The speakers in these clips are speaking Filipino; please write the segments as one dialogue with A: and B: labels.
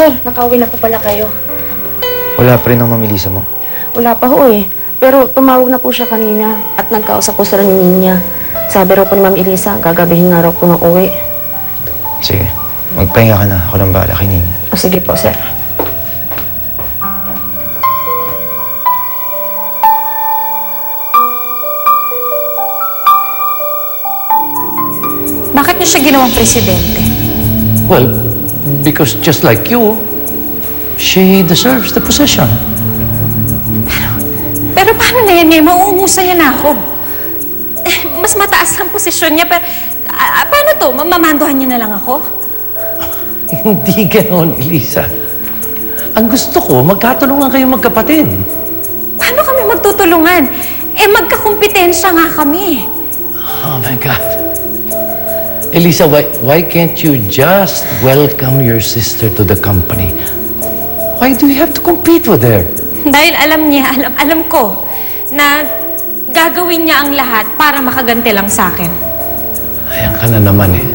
A: sir, nakauwi na po pala kayo.
B: Wala pa rin ang mamilisa mo.
A: Wala pa ho eh. Pero tumawag na po siya kanina at nagkausap po sila ni Ninya. Sabi raw po ni Ma'am Elisa, gagabihin nga raw po ng uwi.
B: Sige, magpahinga ka na. Ako nang bahala kay Nina.
A: O sige po, sir.
C: Bakit niyo siya ginawang presidente?
D: Well, because just like you, she deserves the position.
C: Pero paano na yan eh? Mauungusan niya na ako. Mas mataas ang posisyon niya, pero paano to? Mamandohan niya na lang ako?
D: Hindi ganon, Elisa. Ang gusto ko, magkatulungan kayo magkapatid.
C: Paano kami magtutulungan? Eh, magkakumpetensya nga kami.
D: Oh my God. Elisa, why can't you just welcome your sister to the company? Why do you have to compete with her?
C: Dahil alam niya, alam ko, na gagawin niya ang lahat para makaganti lang sa akin.
D: Ayan ka na naman eh.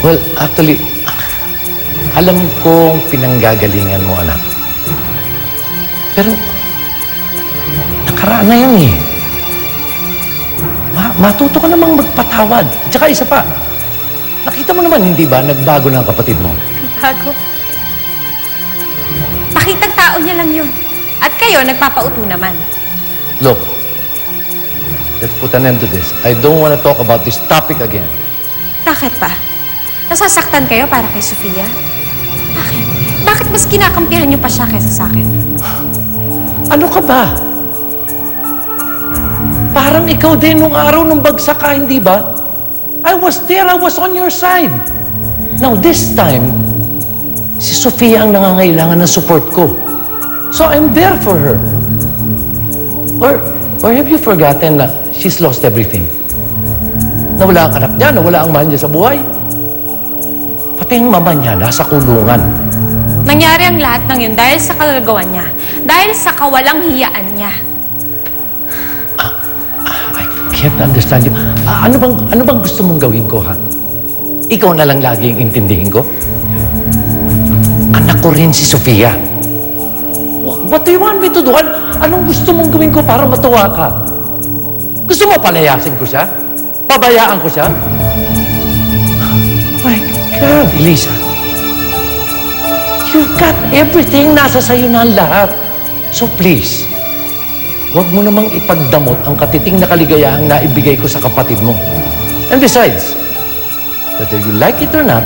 D: Well, actually, alam kong pinanggagalingan mo, anak. Pero, nakaraan na yun eh. Matuto ka namang magpatawad. At saka isa pa, nakita mo naman, hindi ba, nagbago na ang kapatid mo?
C: Bago. Pakitang tao niya lang yun. At kayo, nagpapauto naman.
D: Look, let's put an end to this. I don't want to talk about this topic again.
C: Bakit pa? Nasasaktan kayo para kay Sofia? Bakit? Bakit mas kinakampihan niyo pa siya kaysa sa akin?
D: Ano ka ba? Parang ikaw din nung araw nung bagsak ka, hindi ba? I was there, I was on your side. Now this time, si Sofia ang nangangailangan ng support ko. So I'm there for her. Or have you forgotten na she's lost everything? Nawala ang anak niya, nawala ang mahal niya sa buhay. Pati ang mama niya nasa kulungan.
C: Nangyari ang lahat ng yun dahil sa kagagawan niya. Dahil sa kawalang hiyaan niya.
D: I can't understand you. Ano bang gusto mong gawin ko, ha? Ikaw na lang laging intindihin ko? Anak ko rin si Sofia. What do you want me to do? Anong gusto mong gawin ko para matuwa ka? Gusto mo palayasin ko siya? Pabayaan ko siya? My God, Elisa. You've got everything. Nasa sayo na ang lahat. So please, huwag mo namang ipagdamot ang katiting na kaligayahang naibigay ko sa kapatid mo. And besides, whether you like it or not,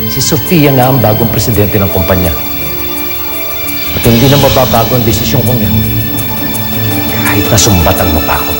D: si Sofia na ang bagong presidente ng kumpanya. At hindi na mababago ang desisyon kong yan. Kahit na sumbatan mo pa ako.